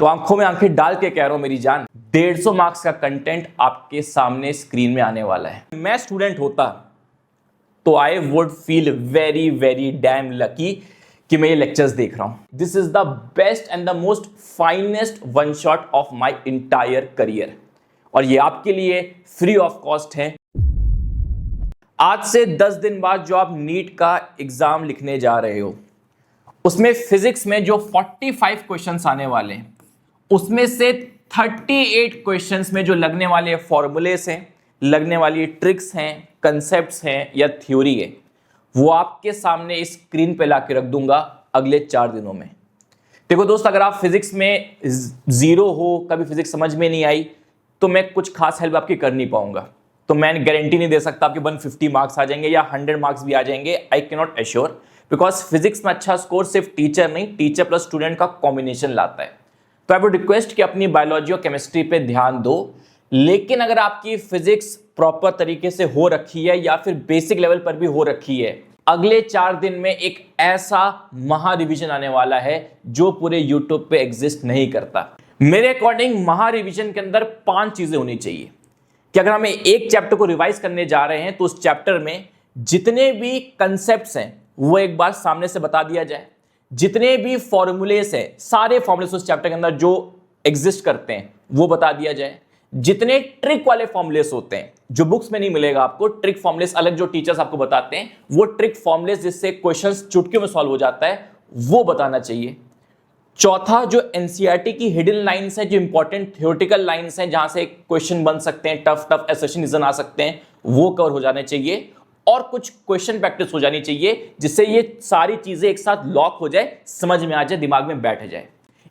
तो आंखों में आंखें डाल के कह रहा हूं मेरी जान, 150 मार्क्स का कंटेंट आपके सामने स्क्रीन में आने वाला है। मैं स्टूडेंट होता तो I would feel very very dam lucky कि मैं ये लेक्चर्स देख रहा हूं। This is the best and the most finest one shot of my entire career, और ये आपके लिए फ्री ऑफ कॉस्ट है। आज से 10 दिन बाद जो आप नीट का एग्जाम लिखने जा रहे हो, उसमें फिजिक्स में जो 45 क्वेश्चंस आने वाले हैं, उसमें से 38 क्वेश्चंस में जो लगने वाले फॉर्मूलेस हैं, लगने वाली ट्रिक्स हैं, कंसेप्ट्स हैं या थ्योरी है, वो आपके सामने स्क्रीन पे लाके रख दूंगा अगले 4 दिनों में। देखो दोस्त, अगर आप फिजिक्स में जीरो हो, कभी फिजिक्स समझ में नहीं आई, तो मैं कुछ खास हेल्प आपकी कर नहीं पाऊंगा। तो मैं गारंटी नहीं दे सकता आपके 150 मार्क्स आ जाएंगे या 100 मार्क्स भी आ जाएंगे। I can not assure, because physics में अच्छा स्कोर सिर्फ टीचर नहीं, टीचर प्लस स्टूडेंट का कॉम्बिनेशन लाता है। तो आई वुड रिक्वेस्ट कि अपनी बायोलॉजी और केमिस्ट्री पे ध्यान दो, लेकिन अगर आपकी फिजिक्स प्रॉपर तरीके से हो रखी है या फिर बेसिक लेवल पर भी हो रखी है, अगले 4 दिन में एक ऐसा महा रिवीजन आने वाला है जो पूरे यूट्यूब पे एग्जिस्ट नहीं करता। मेरे अकॉर्डिंग महा रिवीजन के अंदर 5 चीजें होनी चाहिए कि अगर हमें एक चैप्टर को रिवाइज करने जा रहे हैं तो उस चैप्टर में जितने भी कंसेप्ट्स हैं वो एक बार सामने से बता दिया जाए, जितने भी फॉर्मूलेस हैं, सारे फॉर्मूलेस उस चैप्टर के अंदर जो एग्जिस्ट करते हैं वो बता दिया जाए, जितने ट्रिक वाले फॉर्मूलेस होते हैं जो बुक्स में नहीं मिलेगा आपको, ट्रिक फॉर्मूलेस अलग जो टीचर्स आपको बताते हैं, वो ट्रिक फॉर्मूलेस जिससे क्वेश्चंस चुटकियों में सॉल्व हो जाता है, वो बताना चाहिए। चौथा, जो एनसीईआरटी की हिडन लाइंस है, जो इंपॉर्टेंट थ्योरेटिकल लाइंस हैं जहां से क्वेश्चन बन सकते हैं, टफ एसेशन आ सकते हैं, वो कवर हो जाने चाहिए। और कुछ क्वेश्चन प्रैक्टिस हो जानी चाहिए जिससे ये सारी चीजें एक साथ लॉक हो जाए, समझ में आ जाए, दिमाग में बैठ जाए।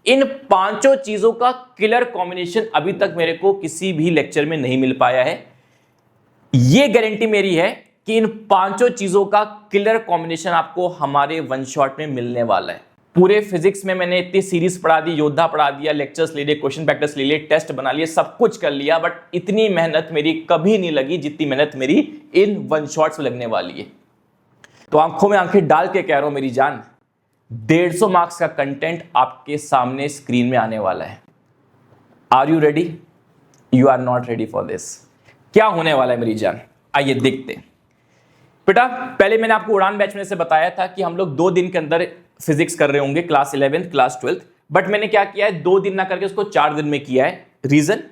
इन 5 चीजों का किलर कॉम्बिनेशन अभी तक मेरे को किसी भी लेक्चर में नहीं मिल पाया है। ये गारंटी मेरी है कि इन 5 चीजों का किलर कॉम्बिनेशन आपको हमारे वन शॉट में मिलने वाला है। पूरे फिजिक्स में मैंने इतनी सीरीज पढ़ा दी, योद्धा पढ़ा दिया, लेक्चर्स ले लिए, क्वेश्चन प्रैक्टिस ले लिए, टेस्ट बना लिए, सब कुछ कर लिया, बट इतनी मेहनत मेरी कभी नहीं लगी जितनी मेहनत मेरी इन वन शॉट्स में लगने वाली है। तो आंखों में आंखें डाल के कह रहा हूं मेरी जान, 150 मार्क्स का कंटेंट आपके सामने स्क्रीन में आने वाला है। Are you ready? You are not ready for this. क्या होने वाला है मेरी जान, आइए देखते हैं। बेटा, पहले मैंने आपको उड़ान बैच में से बताया था कि हम लोग 2 दिन के अंदर फिजिक्स कर रहे होंगे, class 11th, class 12th, but मैंने क्या किया है, 2 दिन ना करके उसको 4 दिन में किया है। रीजन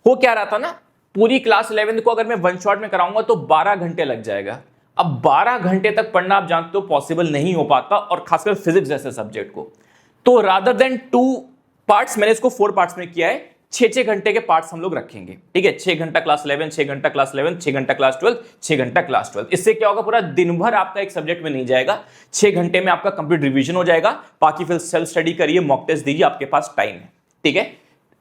हो क्या रहा था ना, पूरी क्लास 11th को अगर मैं वन शॉट में कराऊंगा तो 12 घंटे लग जाएगा। अब 12 घंटे तक पढ़ना आप जानते हो पॉसिबल नहीं हो पाता, और खासकर फिजिक्स जैसे सब्जेक्ट को। तो रादर देन 2 पार्ट्स, मैंने इसको 4 पार्ट्स में किया है। 6-6 घंटे के पार्ट्स हम लोग रखेंगे, ठीक है। 6 घंटा क्लास 11, 6 घंटा क्लास 11, 6 घंटा क्लास 12, 6 घंटा क्लास 12। इससे क्या होगा, पूरा दिन भर आपका एक सब्जेक्ट में नहीं जाएगा। 6 घंटे में आपका कंप्लीट रिवीजन हो जाएगा, बाकी फिर सेल्फ स्टडी करिए, मॉक टेस्ट दीजिए, आपके पास टाइम है, ठीक है।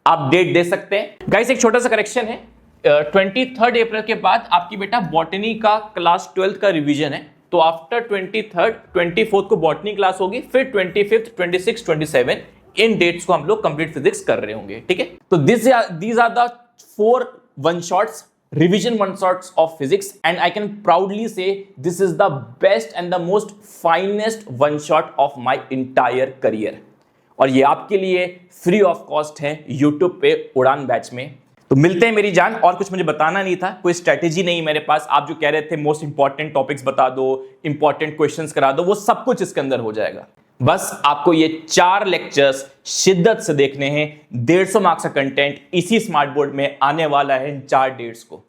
आप डेट दे सकते हैं। गाइस, एक छोटा सा करेक्शन है, 23 अप्रैल के बाद आपकी बेटा बॉटनी का क्लास 12 का रिवीजन है। तो आफ्टर 23, 24 को बॉटनी क्लास होगी, फिर 25, 26, 27 इन डेट्स को हम लोग कंप्लीट फिजिक्स कर रहे होंगे, ठीक है। तो these are the 4 one shots, revision one shots of physics, and I can proudly say this is the best and the most finest one shot of my entire career, और ये आपके लिए फ्री ऑफ कॉस्ट है YouTube पे Udaan batch में। तो मिलते हैं मेरी जान। और कुछ मुझे बताना नहीं था, कोई स्ट्रेटेजी नहीं मेरे पास। आप जो कह रहे थे मोस्ट इंपॉर्टेंट टॉपिक्स बता दो, इंपॉर्टेंट क्वेश्चंस करा दो, वो सब कुछ इसके अंदर हो जाएगा। बस आपको ये 4 लेक्चर्स शिद्दत से देखने हैं। 150 मार्क्स का कंटेंट इसी स्मार्ट बोर्ड में आने वाला है इन 4 डेट्स को।